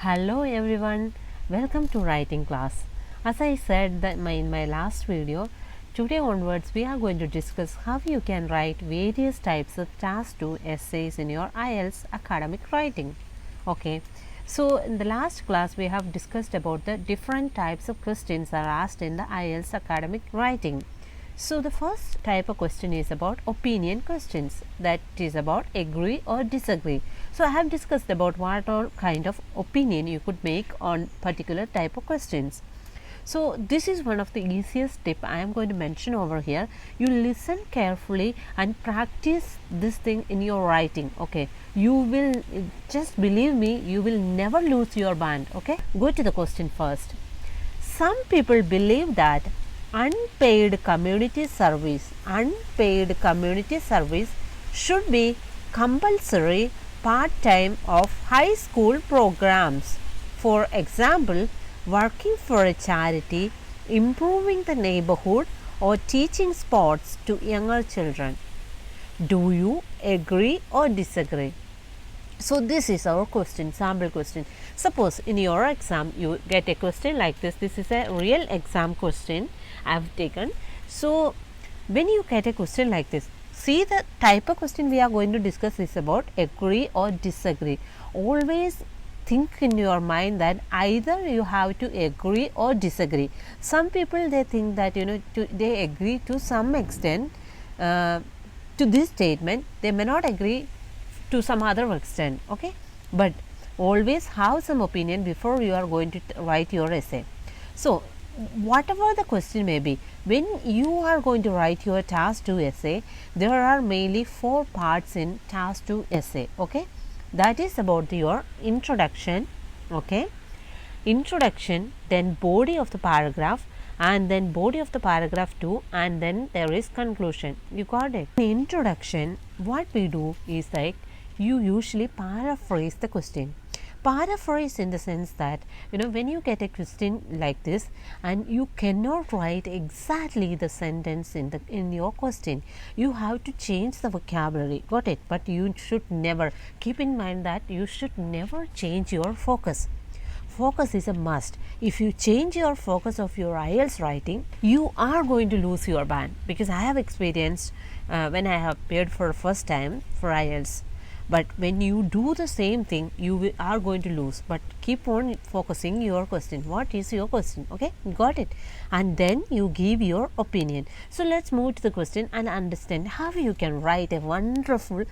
Hello everyone, welcome to writing class. As I said that in my last video, today onwards we are going to discuss how you can write various types of task 2 essays in your IELTS academic writing. Okay, so in the last class we have discussed about the different types of questions that are asked in the IELTS academic writing. So the first type of question is about opinion questions, that is about agree or disagree. So I have discussed about what all kind of opinion you could make on particular type of questions. So this is one of the easiest tip I am going to mention over here. You listen carefully and practice this thing in your writing. Okay, you will, just believe me, you will never lose your band. Okay, go to the question first. Some people believe that unpaid community service should be compulsory part-time of high school programs. For example, working for a charity, improving the neighborhood, or teaching sports to younger children. Do you agree or disagree? So this is our question, sample question. Suppose in your exam you get a question like this. This is a real exam question I have taken. So when you get a question like this, see the type of question we are going to discuss is about agree or disagree. Always think in your mind that either you have to agree or disagree. Some people, they think that they agree to some extent to this statement. They may not agree to some other extent. Okay, but always have some opinion before you are going to write your essay. So whatever the question may be, when you are going to write your task 2 essay, there are mainly 4 parts in task 2 essay. Okay, that is about your introduction. Okay, introduction, then body of the paragraph, and then body of the paragraph 2, and then there is conclusion. You got it? In introduction, what we do is like, you usually paraphrase the question. Paraphrase in the sense that when you get a question like this and you cannot write exactly the sentence in your question, you have to change the vocabulary. Got it? But you should never, keep in mind that you should never change your focus. Focus is a must. If you change your focus of your IELTS writing, you are going to lose your band, because I have experienced when I have appeared for the first time for IELTS. But when you do the same thing, you are going to lose. But keep on focusing your question. What is your question? Okay, got it? And then you give your opinion. So let's move to the question and understand how you can write a wonderful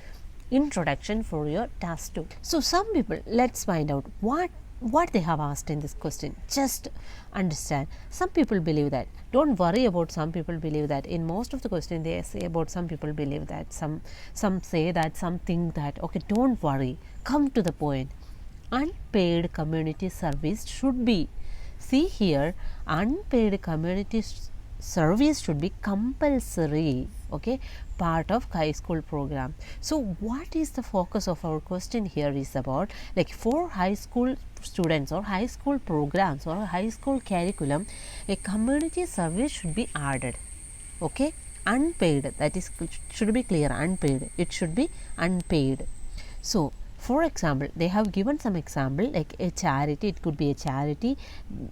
introduction for your task 2. So some people, let's find out what they have asked in this question. Just understand, some people believe that, don't worry about some people believe that. In most of the question they say about some people believe that, some say that, some think that. Okay, don't worry, come to the point. Unpaid community service should be, see here, unpaid community service should be compulsory. Okay, part of high school program. So what is the focus of our question here is about, like, for high school students or high school programs or high school curriculum, a community service should be added. Okay, unpaid, that is, should be clear. Unpaid, it should be unpaid. So for example, they have given some example like a charity. It could be a charity,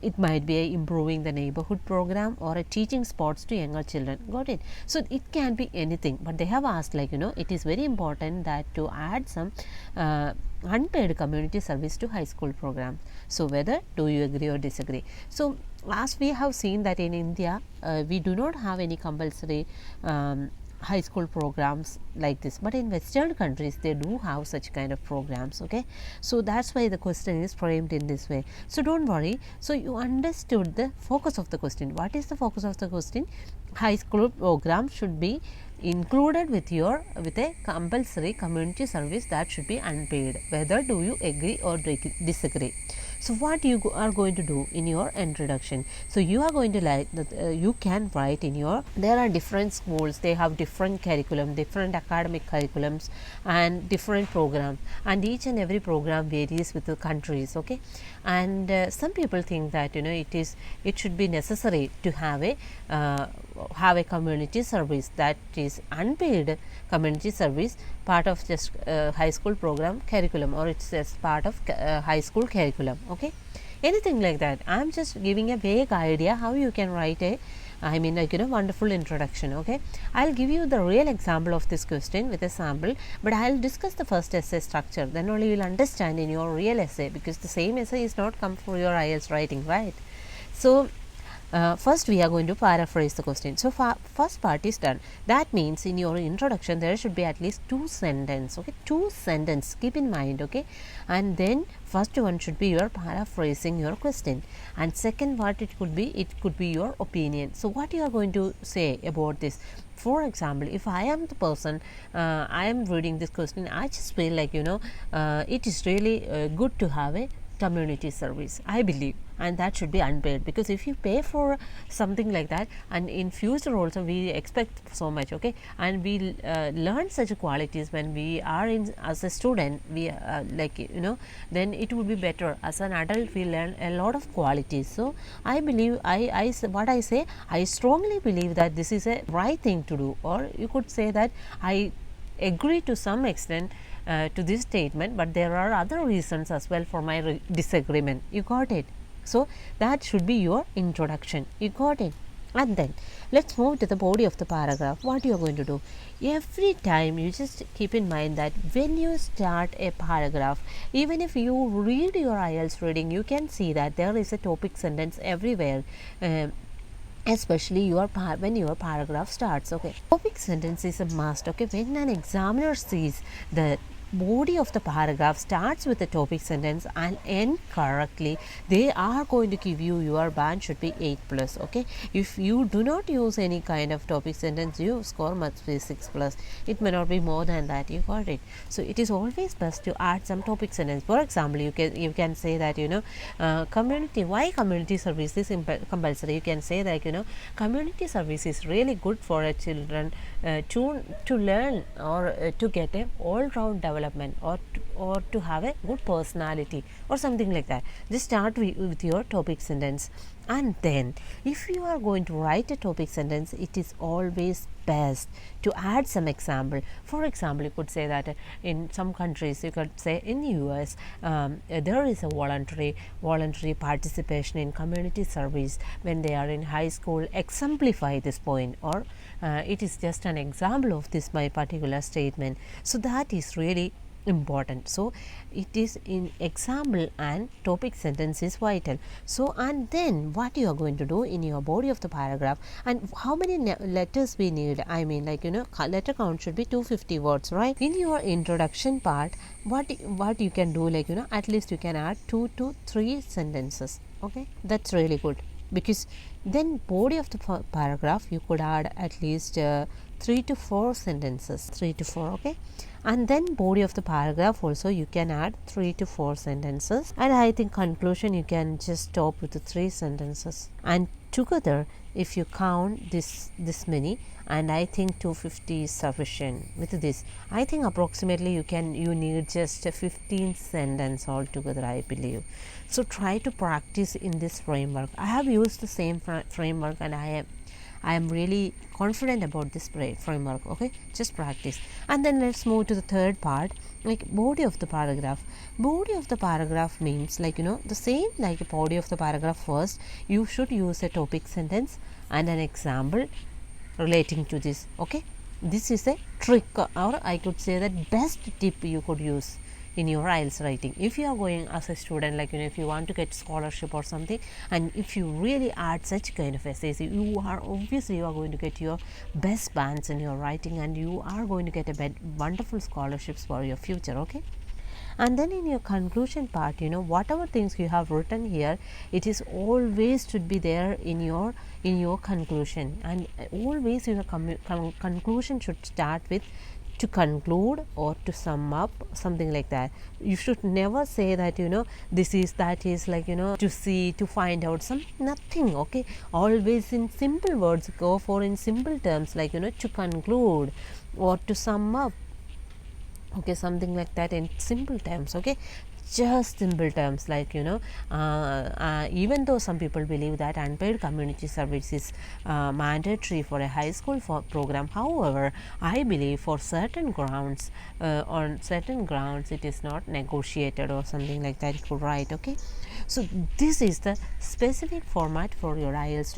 it might be a improving the neighborhood program, or a teaching sports to younger children. Got it? So it can be anything, but they have asked, like, it is very important that to add some unpaid community service to high school program. So whether do you agree or disagree? So as we have seen that in India, we do not have any compulsory high school programs like this, but in Western countries they do have such kind of programs. Okay, so that's why the question is framed in this way. So don't worry. So you understood the focus of the question. What is the focus of the question? High school program should be included with a compulsory community service that should be unpaid. Whether do you agree or disagree? So what you are going to do in your introduction? So you are going to you can write in your, there are different schools, they have different curriculum, different academic curriculums and different programs, and each and every program varies with the countries. Okay, and some people think that it should be necessary to have a community service, that is unpaid community service part of just high school program curriculum, or it's just part of high school curriculum. Okay, anything like that. I'm just giving a vague idea how you can write a wonderful introduction. Okay, I'll give you the real example of this question with a sample, but I'll discuss the first essay structure, then only you'll understand in your real essay, because the same essay is not come for your IELTS writing, right? So first we are going to paraphrase the question. So first part is done. That means in your introduction there should be at least 2 sentences. Okay, 2 sentences, keep in mind. Okay, and then first one should be your paraphrasing your question, and second part it could be your opinion. So what you are going to say about this? For example, if I am the person, I am reading this question, I just feel like it is really good to have a community service, I believe, and that should be unpaid, because if you pay for something like that, and in future also we expect so much, okay, and we learn such qualities when we are in as a student, we then it would be better. As an adult we learn a lot of qualities. So I believe I strongly believe that this is a right thing to do, or you could say that I agree to some extent to this statement, but there are other reasons as well for my disagreement. You got it? So that should be your introduction. You got it? And then let's move to the body of the paragraph. What you are going to do? Every time you just keep in mind that when you start a paragraph, even if you read your IELTS reading, you can see that there is a topic sentence everywhere. Especially when your paragraph starts. Okay, topic sentence is a must. Okay, when an examiner sees the body of the paragraph starts with the topic sentence and end correctly, they are going to give you, your band should be 8+. Okay, if you do not use any kind of topic sentence, your score must be 6+. It may not be more than that. You got it? So it is always best to add some topic sentence. For example, you can say that why community service is compulsory. You can say that community service is really good for a children to learn, or to get a all-round development, or to have a good personality, or something like that. Just start with your topic sentence, and then if you are going to write a topic sentence, it is always best to add some example. For example, you could say that in some countries, you could say in US there is a voluntary participation in community service when they are in high school. Exemplify this point, or it is just an example of this my particular statement. So that is really important. So it is in example, and topic sentence is vital. So and then what you are going to do in your body of the paragraph, and how many letters we need, letter count should be 250 words, right? In your introduction part, what you can do, at least you can add 2 to 3 sentences. Okay, that's really good, because then body of the paragraph you could add at least 3 to 4 sentences, 3 to 4. Okay, and then body of the paragraph also you can add 3 to 4 sentences, and I think conclusion you can just stop with the 3 sentences, and together if you count this many, and I think 250 is sufficient. With this, I think approximately you need just 15 sentences altogether, I believe. So try to practice in this framework. I have used the same framework, and I am really confident about this framework. Okay, just practice. And then let's move to the third part, like body of the paragraph. Body of the paragraph means the same like body of the paragraph. First you should use a topic sentence and an example relating to this. Okay, this is a trick, or I could say that best tip you could use in your IELTS writing. If you are going as a student, if you want to get scholarship or something, and if you really add such kind of essays, you are going to get your best bands in your writing, and you are going to get a wonderful scholarships for your future. Okay, and then in your conclusion part, whatever things you have written here, it is always should be there in your conclusion, and always your conclusion should start with to conclude or to sum up, something like that. You should never say that this is, that is, to see, to find out, nothing. Okay, always in simple words, go for in simple terms, to conclude or to sum up. Okay, something like that in simple terms. Okay, just simple terms like even though some people believe that unpaid community service is mandatory for a high school program, however I believe for certain grounds on certain grounds it is not negotiated or something like that, you could write. Okay, so this is the specific format for your IELTS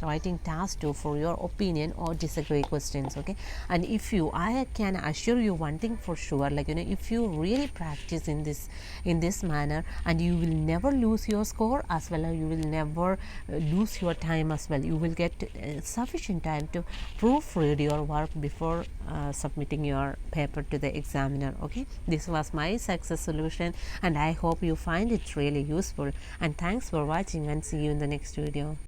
writing task 2 for your opinion or disagree questions. Okay, and if you, I can assure you one thing for sure, like if you really practice in this manner, and you will never lose your score as well as you will never lose your time as well. You will get sufficient time to proofread your work before submitting your paper to the examiner. Okay, this was my success solution and I hope you find it really useful, and thanks for watching and see you in the next video.